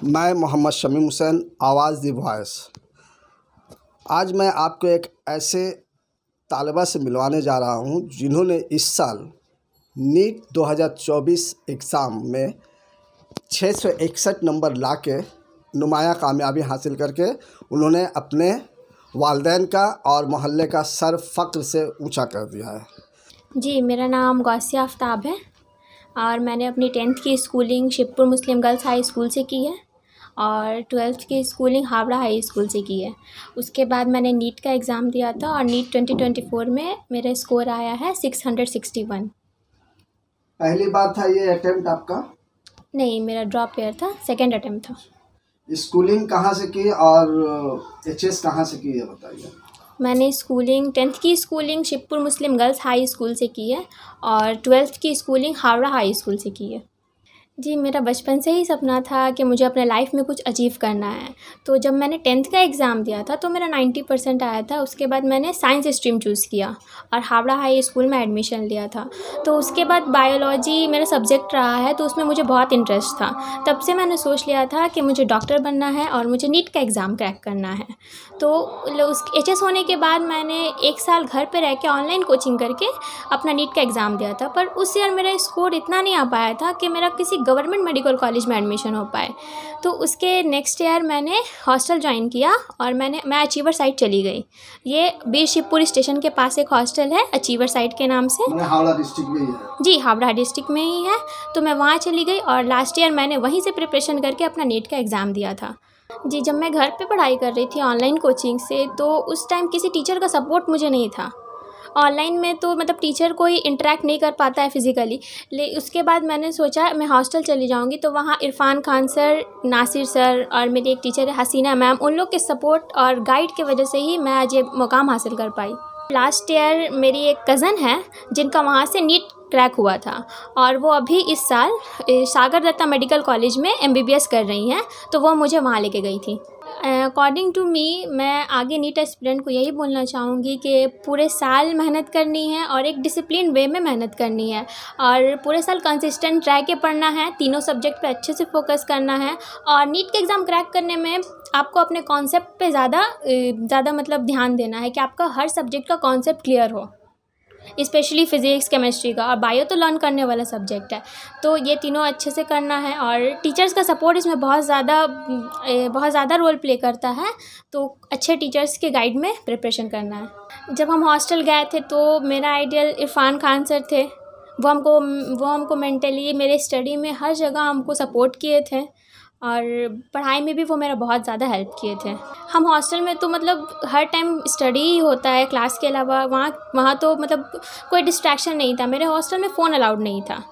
मैं मोहम्मद शमीम हुसैन, आवाज़ दी वॉइस। आज मैं आपको एक ऐसे तालिबा से मिलवाने जा रहा हूं जिन्होंने इस साल नीट 2024 एग्ज़ाम में 661 नंबर लाके नुमायाँ कामयाबी हासिल करके उन्होंने अपने वालिदैन का और मोहल्ले का सर फ़ख्र से ऊंचा कर दिया है। जी, मेरा नाम गौसिया आफ्ताब है और मैंने अपनी 10th की स्कूलिंग शिवपुर मुस्लिम गर्ल्स हाई स्कूल से की है और 12th की स्कूलिंग हावड़ा हाई स्कूल से की है। उसके बाद मैंने नीट का एग्ज़ाम दिया था और नीट 2024 में मेरा स्कोर आया है 661। पहली बार था ये अटेम्प्ट आपका? नहीं, मेरा ड्रॉप ईयर था, सेकेंड अटेम्प्ट था। स्कूलिंग कहाँ से की और एचएस कहाँ से की है बताइए। मैंने स्कूलिंग 10th की स्कूलिंग शिवपुर मुस्लिम गर्ल्स हाई स्कूल से की है और 12th की स्कूलिंग हावड़ा हाई स्कूल से की है। जी, मेरा बचपन से ही सपना था कि मुझे अपने लाइफ में कुछ अचीव करना है। तो जब मैंने 10th का एग्ज़ाम दिया था तो मेरा 90% आया था। उसके बाद मैंने साइंस स्ट्रीम चूज़ किया और हावड़ा हाई स्कूल में एडमिशन लिया था। तो उसके बाद बायोलॉजी मेरा सब्जेक्ट रहा है तो उसमें मुझे बहुत इंटरेस्ट था। तब से मैंने सोच लिया था कि मुझे डॉक्टर बनना है और मुझे नीट का एग्ज़ाम क्रैक करना है। तो उस एचएस होने के बाद मैंने 1 साल घर पे रह के ऑनलाइन कोचिंग करके अपना नीट का एग्ज़ाम दिया था। पर उस ईयर मेरा स्कोर इतना नहीं आ पाया था कि मेरा किसी गवर्नमेंट मेडिकल कॉलेज में एडमिशन हो पाए। तो उसके नेक्स्ट ईयर मैंने हॉस्टल ज्वाइन किया और मैं अचीवर साइट चली गई। ये बीर शिवपुर स्टेशन के पास एक हॉस्टल है अचीवर साइट के नाम से। हावड़ा डिस्ट्रिक्ट में ही है? जी, हावड़ा डिस्ट्रिक्ट में ही है। तो मैं वहाँ चली गई और लास्ट ईयर मैंने वहीं से प्रिपरेशन करके अपना नीट का एग्ज़ाम दिया था। जी, जब मैं घर पे पढ़ाई कर रही थी ऑनलाइन कोचिंग से तो उस टाइम किसी टीचर का सपोर्ट मुझे नहीं था। ऑनलाइन में तो मतलब टीचर कोई इंटरेक्ट नहीं कर पाता है फिज़िकली। उसके बाद मैंने सोचा मैं हॉस्टल चली जाऊंगी तो वहाँ इरफान खान सर, नासिर सर और मेरी एक टीचर है हसीना मैम, उन लोग के सपोर्ट और गाइड की वजह से ही मैं आज ये मुकाम हासिल कर पाई। लास्ट ईयर मेरी एक कज़न है जिनका वहाँ से नीट क्रैक हुआ था और वो अभी इस साल सागर दत्ता मेडिकल कॉलेज में MBBS कर रही हैं, तो वो मुझे वहाँ लेके गई थी। अकॉर्डिंग टू मी, मैं आगे नीट एस्पिरेंट को यही बोलना चाहूँगी कि पूरे साल मेहनत करनी है और एक डिसिप्लिन वे में मेहनत करनी है और पूरे साल कंसिस्टेंट रह के पढ़ना है, तीनों सब्जेक्ट पे अच्छे से फोकस करना है और नीट के एग्ज़ाम क्रैक करने में आपको अपने कॉन्सेप्ट पे ज़्यादा मतलब ध्यान देना है कि आपका हर सब्जेक्ट का कॉन्सेप्ट क्लियर हो, स्पेशली फिज़िक्स, केमिस्ट्री का, और बायो तो लर्न करने वाला सब्जेक्ट है। तो ये तीनों अच्छे से करना है और टीचर्स का सपोर्ट इसमें बहुत ज़्यादा रोल प्ले करता है। तो अच्छे टीचर्स के गाइड में प्रिपरेशन करना है। जब हम हॉस्टल गए थे तो मेरा आइडियल इरफान खान सर थे। वो हमको मेंटली, मेरे स्टडी में हर जगह हमको सपोर्ट किए थे और पढ़ाई में भी वो मेरा बहुत ज़्यादा हेल्प किए थे। हम हॉस्टल में तो मतलब हर टाइम स्टडी ही होता है क्लास के अलावा। वहाँ तो मतलब कोई डिस्ट्रैक्शन नहीं था। मेरे हॉस्टल में फ़ोन अलाउड नहीं था,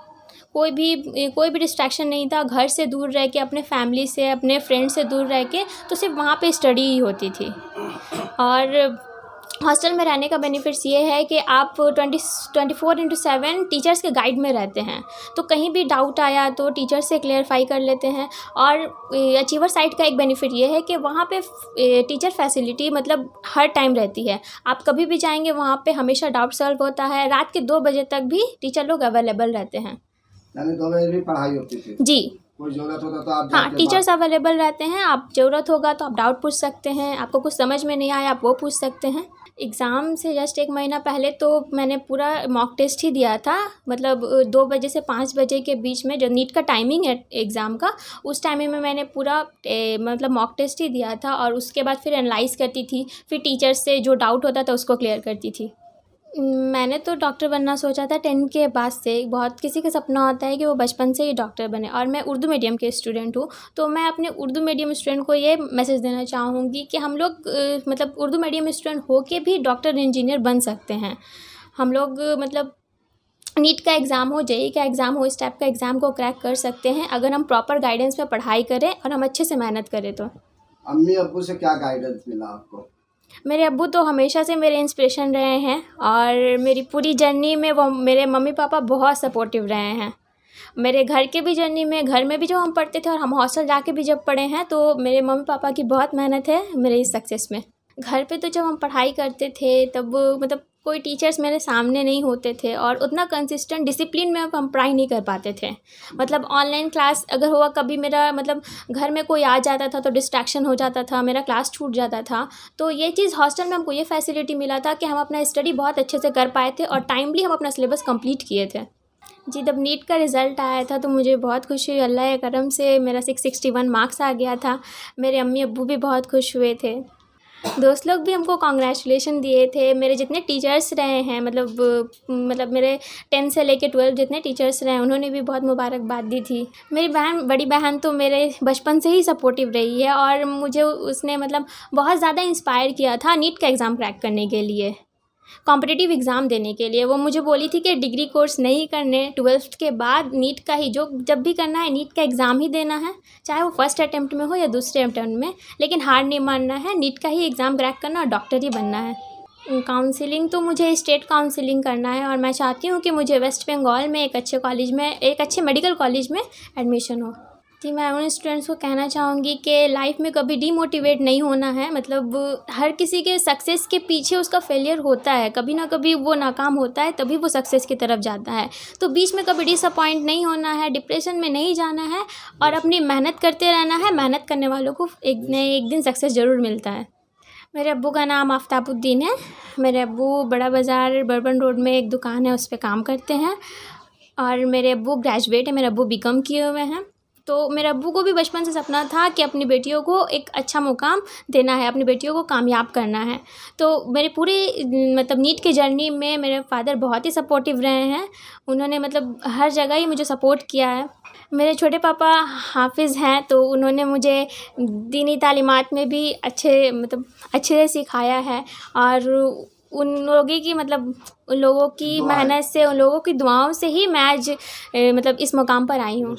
कोई भी डिस्ट्रैक्शन नहीं था। घर से दूर रह के, अपने फैमिली से, अपने फ्रेंड से दूर रह के तो सिर्फ वहाँ पे स्टडी ही होती थी। और हॉस्टल में रहने का बेनिफिट्स ये है कि आप 24/7 टीचर्स के गाइड में रहते हैं, तो कहीं भी डाउट आया तो टीचर से क्लियरफाई कर लेते हैं। और अचीवर साइट का एक बेनिफिट ये है कि वहाँ पे टीचर फैसिलिटी मतलब हर टाइम रहती है। आप कभी भी जाएंगे वहाँ पे हमेशा डाउट सॉल्व होता है। रात के 2 बजे तक भी टीचर लोग अवेलेबल रहते हैं। यानी 2 बजे भी पढ़ाई होती थी? जी, कोई ज़रूरत होता तो आप हाँ, टीचर्स अवेलेबल रहते हैं। आप ज़रूरत होगा तो आप डाउट पूछ सकते हैं, आपको कुछ समझ में नहीं आया आप वो पूछ सकते हैं। एग्ज़ाम से जस्ट 1 महीना पहले तो मैंने पूरा मॉक टेस्ट ही दिया था। मतलब 2 बजे से 5 बजे के बीच में जो नीट का टाइमिंग है एग्ज़ाम का, उस टाइमिंग में मैंने पूरा मतलब मॉक टेस्ट ही दिया था और उसके बाद फिर एनालाइज़ करती थी, फिर टीचर्स से जो डाउट होता था उसको क्लियर करती थी। मैंने तो डॉक्टर बनना सोचा था 10 के बाद से। बहुत किसी का सपना होता है कि वो बचपन से ही डॉक्टर बने और मैं उर्दू मीडियम के स्टूडेंट हूँ। तो मैं अपने उर्दू मीडियम स्टूडेंट को ये मैसेज देना चाहूँगी कि हम लोग मतलब उर्दू मीडियम स्टूडेंट हो के भी डॉक्टर इंजीनियर बन सकते हैं। हम लोग मतलब नीट का एग्ज़ाम हो, जेईई का एग्ज़ाम हो, इस टाइप का एग्ज़ाम को क्रैक कर सकते हैं अगर हम प्रॉपर गाइडेंस में पढ़ाई करें और हम अच्छे से मेहनत करें तो। अम्मी अब्बू से क्या गाइडेंस मिला आपको? मेरे अब्बू तो हमेशा से मेरे इंस्पिरेशन रहे हैं और मेरी पूरी जर्नी में वो मेरे मम्मी पापा बहुत सपोर्टिव रहे हैं। मेरे घर के भी जर्नी में, घर में भी जब हम पढ़ते थे और हम हॉस्टल जाके भी जब पढ़े हैं तो मेरे मम्मी पापा की बहुत मेहनत है मेरे इस सक्सेस में। घर पे तो जब हम पढ़ाई करते थे तब मतलब कोई टीचर्स मेरे सामने नहीं होते थे और उतना कंसिस्टेंट डिसिप्लिन में हम पढ़ाई नहीं कर पाते थे। मतलब ऑनलाइन क्लास अगर हुआ, कभी मेरा मतलब घर में कोई आ जाता था तो डिस्ट्रैक्शन हो जाता था, मेरा क्लास छूट जाता था। तो ये चीज़ हॉस्टल में हमको ये फैसिलिटी मिला था कि हम अपना स्टडी बहुत अच्छे से कर पाए थे और टाइमली हम अपना सिलेबस कंप्लीट किए थे। जी, जब नीट का रिज़ल्ट आया था तो मुझे बहुत खुशी हुई। अल्लाह के करम से मेरा 661 मार्क्स आ गया था। मेरे अम्मी अब्बू भी बहुत खुश हुए थे। दोस्त लोग भी हमको कांग्रेचुलेशन दिए थे। मेरे जितने टीचर्स रहे हैं, मतलब मेरे 10 से लेके 12 जितने टीचर्स रहे हैं, उन्होंने भी बहुत मुबारकबाद दी थी। मेरी बड़ी बहन तो मेरे बचपन से ही सपोर्टिव रही है और मुझे उसने मतलब बहुत ज़्यादा इंस्पायर किया था नीट का एग्ज़ाम क्रैक करने के लिए, कॉम्पिटिटिव एग्ज़ाम देने के लिए। वो मुझे बोली थी कि डिग्री कोर्स नहीं करने, 12th के बाद नीट का ही जब भी करना है नीट का एग्ज़ाम ही देना है, चाहे वो फर्स्ट अटैम्प्ट में हो या दूसरे अटैम्प्ट में, लेकिन हार नहीं मानना है, नीट का ही एग्ज़ाम क्रैक करना और डॉक्टर ही बनना है। काउंसलिंग तो मुझे स्टेट काउंसलिंग करना है और मैं चाहती हूँ कि मुझे वेस्ट बंगाल में एक अच्छे मेडिकल कॉलेज में एडमिशन हो। जी, मैं उन स्टूडेंट्स को कहना चाहूँगी कि लाइफ में कभी डीमोटिवेट नहीं होना है। मतलब हर किसी के सक्सेस के पीछे उसका फेलियर होता है, कभी ना कभी वो नाकाम होता है, तभी वो सक्सेस की तरफ जाता है। तो बीच में कभी डिसअपॉइंट नहीं होना है, डिप्रेशन में नहीं जाना है और अपनी मेहनत करते रहना है। मेहनत करने वालों को एक न एक दिन सक्सेस ज़रूर मिलता है। मेरे अब्बू का नाम आफ्ताबुद्दीन है। मेरे अब्बू बड़ा बाज़ार बर्बन रोड में एक दुकान है, उस पर काम करते हैं और मेरे अब्बू ग्रेजुएट है। मेरे अब्बू बीकॉम किए हुए हैं। तो मेरे अब्बू को भी बचपन से सपना था कि अपनी बेटियों को एक अच्छा मुकाम देना है, अपनी बेटियों को कामयाब करना है। तो मेरे पूरे मतलब नीट की जर्नी में मेरे फादर बहुत ही सपोर्टिव रहे हैं। उन्होंने मतलब हर जगह ही मुझे सपोर्ट किया है। मेरे छोटे पापा हाफिज़ हैं, तो उन्होंने मुझे दीनी तालीमात में भी अच्छे से सिखाया है और उन लोगों की मेहनत से, उन लोगों की दुआओं से ही मैं आज इस मुकाम पर आई हूँ।